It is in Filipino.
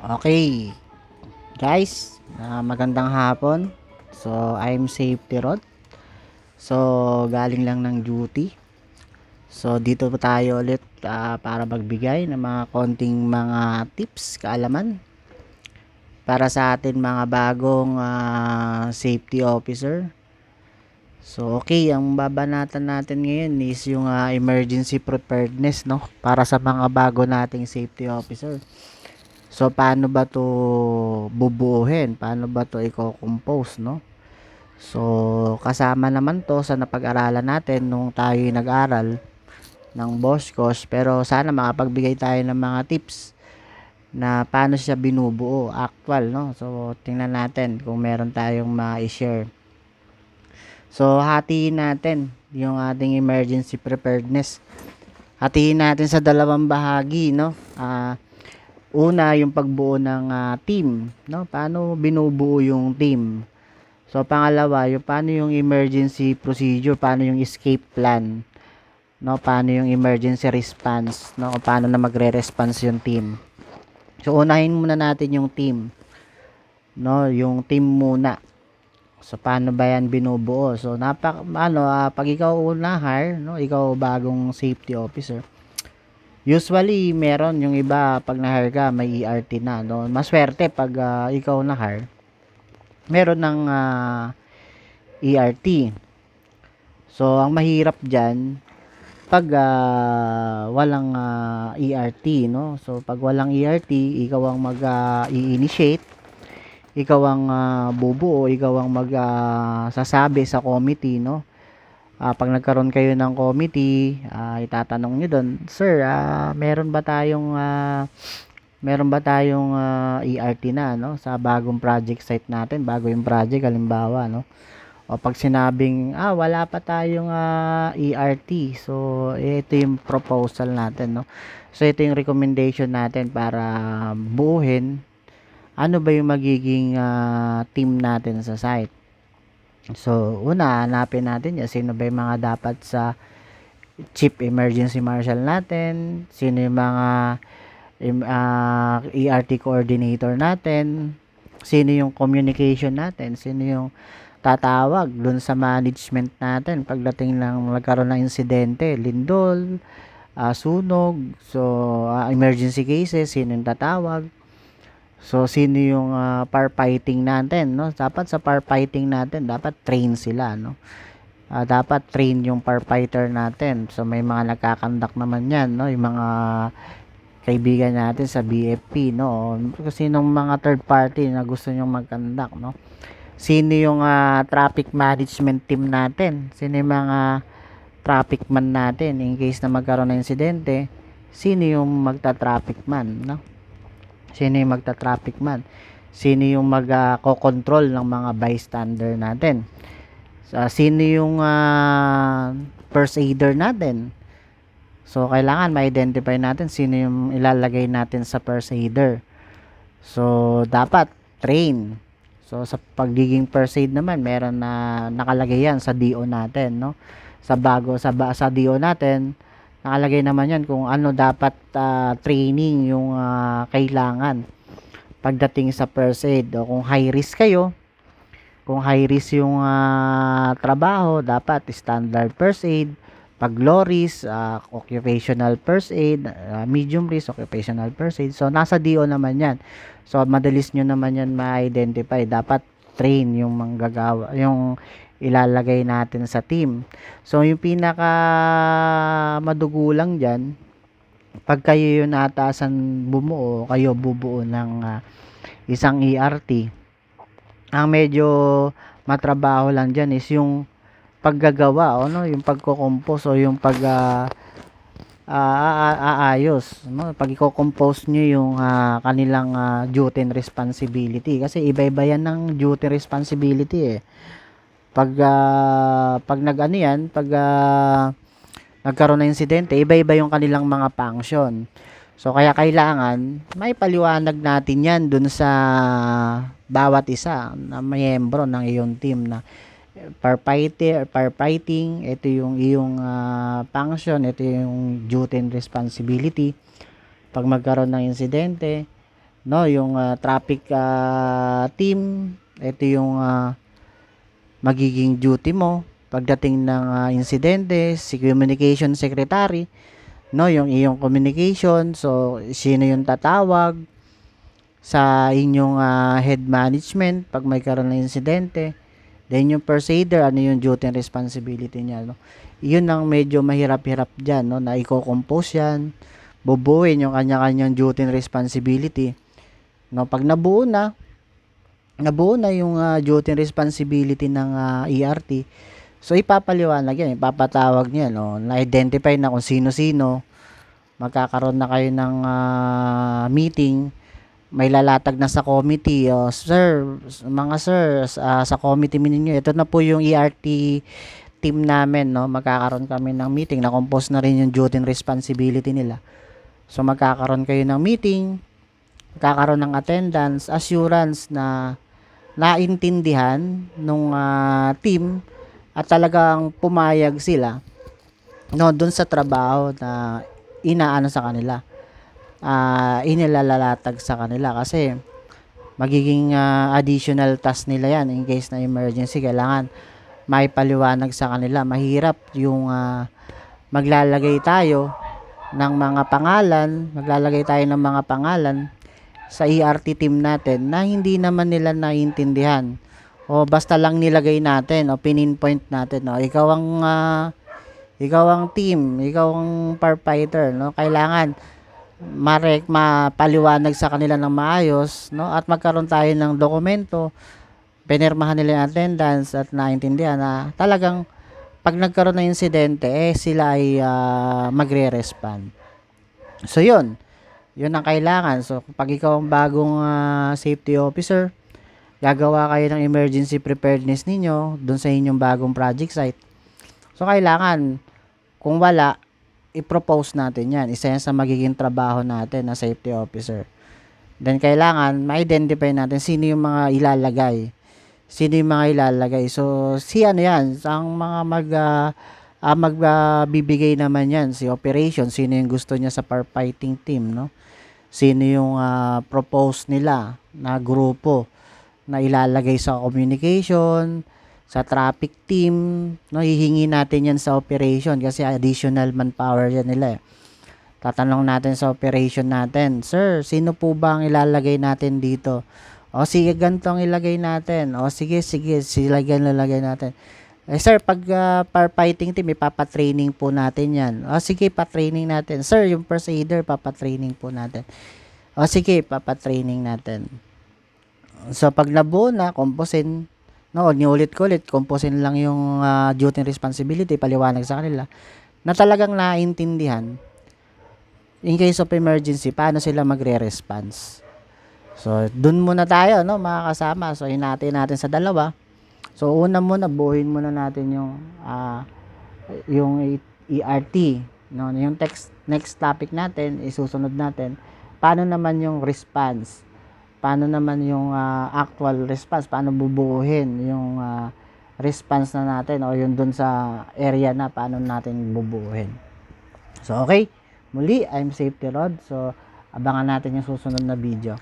Okay, guys, magandang hapon. So, I'm Safety Rod. So, galing lang ng duty. So, dito po tayo ulit para magbigay ng mga konting mga tips, kaalaman para sa atin mga bagong safety officer. So, okay, ang babanatan natin ngayon is yung emergency preparedness, no? Para sa mga bago nating safety officer. So, paano ba to bubuuhin? Paano ba to i-compose, no? So, kasama naman to sa napag-aralan natin nung tayo nag-aral ng Boscos. Pero sana makapagbigay tayo ng mga tips na paano siya binubuo, actual, no? So, tingnan natin kung meron tayong ma-share. So, hatiin natin yung ating emergency preparedness. Hatiin natin sa dalawang bahagi, no? Una, yung pagbuo ng team, no? Paano binubuo yung team? So, pangalawa, yung paano yung emergency procedure, paano yung escape plan, no? Paano yung emergency response, no? O paano na magre-response yung team. So, unahin muna natin yung team, no? Yung team muna. So, paano ba yan binubuo? So, pag ikaw una hire, no? Ikaw bagong safety officer, usually, meron yung iba pag na-hire ka, may ERT na, no? Maswerte pag ikaw na-hire, meron ng ERT. So, ang mahirap diyan pag walang ERT, no? So, pag walang ERT, ikaw ang mag-i-initiate, ikaw ang bubuo, ikaw ang sasabi sa committee, no? Pag nagkaroon kayo ng committee, itatanong niyo doon, "Sir, meron ba tayong ERT na, no, sa bagong project site natin, bago yung project halimbawa, no?" O pag sinabing, wala pa tayong ERT. So, ito yung proposal natin, no? So, ito yung recommendation natin para buuhin ano ba yung magiging team natin sa site. So, una, hanapin natin yan. Sino ba yung mga dapat sa Chief Emergency Marshal natin? Sino yung mga ERT coordinator natin? Sino yung communication natin? Sino yung tatawag dun sa management natin pagdating ng nagkaroon ng insidente, lindol, sunog, so emergency cases, sino yung tatawag? So, sino yung firefighting natin, no? Dapat sa firefighting natin, dapat train sila, no? Dapat train yung firefighter natin. So, may mga nagkakandak naman yan, no? Yung mga kaibigan natin sa BFP, no? Sinong mga third party na gusto nyong magkandak, no? Sino yung traffic management team natin? Sino yung mga traffic man natin in case na magkaroon ng insidente? Sino yung magta-traffic man, no? Sino yung magta-traffic man? Sino yung mag-control ng mga bystander natin? Sino yung first aider natin? So, kailangan ma-identify natin sino yung ilalagay natin sa first aider. So, dapat train. So, sa pagiging first aid naman, meron na nakalagay yan sa DO natin, no? Sa DO natin, nakalagay naman yan kung ano dapat training yung kailangan pagdating sa first aid. O kung high risk kayo, kung high risk yung trabaho, dapat standard first aid. Pag low risk, occupational first aid. Medium risk, occupational first aid. So, nasa DO naman yan. So, madalis nyo naman yan ma-identify. Dapat train yung manggagawa, yung ilalagay natin sa team. So, yung pinaka madugulang dyan, pag kayo yung naatasan bumuo, kayo bubuo ng isang ERT, ang medyo matrabaho lang dyan is yung paggagawa, no? Yung pagko-compose o yung aayos, no? Pag i-compose nyo yung kanilang duty and responsibility, kasi iba-iba yan ng duty responsibility eh. Pag nag-ano yan, nagkaroon ng insidente, iba-iba yung kanilang mga function. So, kaya kailangan may paliwanag natin yan dun sa bawat isa na miyembro ng iyong team na firefighting, ito yung iyong function, ito yung duty and responsibility. Pag magkaroon ng insidente, no, yung traffic team, ito yung magiging duty mo pagdating ng insidente, si communication secretary, no, yung iyong communication, so sino yung tatawag sa inyong head management pag may karoon ng insidente. Then yung first aider, ano yung duty and responsibility niya, no? Yun ang medyo mahirap-hirap diyan, no, na i-compose yan, bubuuin yung kanya-kanyang duty and responsibility, no? Pag nabuo na yung duty and responsibility ng ERT, so ipapaliwanag yan, ipapatawag niya, no, na-identify na kung sino-sino, magkakaroon na kayo ng meeting, may lalatag na sa committee, sir, mga sir, sa committee ninyo, ito na po yung ERT team namin, no, magkakaroon kami ng meeting, na-compose na rin yung duty and responsibility nila. So magkakaroon kayo ng meeting, magkakaroon ng attendance, assurance na naintindihan nung team at talagang pumayag sila, no, dun sa trabaho na inaano sa kanila, inilalalatag sa kanila, kasi magiging additional task nila yan in case na emergency, kailangan maipaliwanag sa kanila. Mahirap yung maglalagay tayo ng mga pangalan sa ERT team natin na hindi naman nila naiintindihan, o basta lang nilagay natin o pininpoint natin, no, ikaw ang team, ikaw ang firefighter, no, kailangan mapaliwanag sa kanila ng maayos, no, at magkaroon tayo ng dokumento, pinirmahan nila yung attendance at naintindihan na talagang pag nagkaroon ng insidente, sila ay magre-respond. So yun ang kailangan. So pag ikaw ang bagong safety officer, gagawa kayo ng emergency preparedness ninyo dun sa inyong bagong project site. So kailangan, kung wala, i-propose natin yan. Isa yan sa magiging trabaho natin na safety officer. Then kailangan ma-identify natin sino yung mga ilalagay. So ano yan, ang mga magbibigay naman yan, si operation, sino yung gusto niya sa firefighting team, no? Sino yung propose nila na grupo na ilalagay sa communication, sa traffic team, no, hihingi natin yan sa operation kasi additional manpower yan nila. Tatanong natin sa operation natin, sir, sino po ba ang ilalagay natin dito? O sige, ganito ang ilagay natin. O sige, sila ilalagay natin. Sir, pag firefighting team, ipapatraining po natin yan. O sige, patraining natin. Sir, yung first aider, papatraining po natin. O sige, papatraining natin. So pag nabuo na, komposin, no, niulit ko ulit, komposin lang yung duty and responsibility, paliwanag sa kanila na talagang naintindihan in case of emergency paano sila magre-response. So dun muna tayo, no, mga kasama. So hinati natin sa dalawa. So una muna, buuin muna natin yung ERT, no, yung next topic natin, isusunod natin paano naman yung response. Paano naman yung actual response? Paano bubuuhin yung response na natin o yung dun sa area na paano natin bubuuhin. So, okay. Muli, I'm Safety Rod. So, abangan natin yung susunod na video.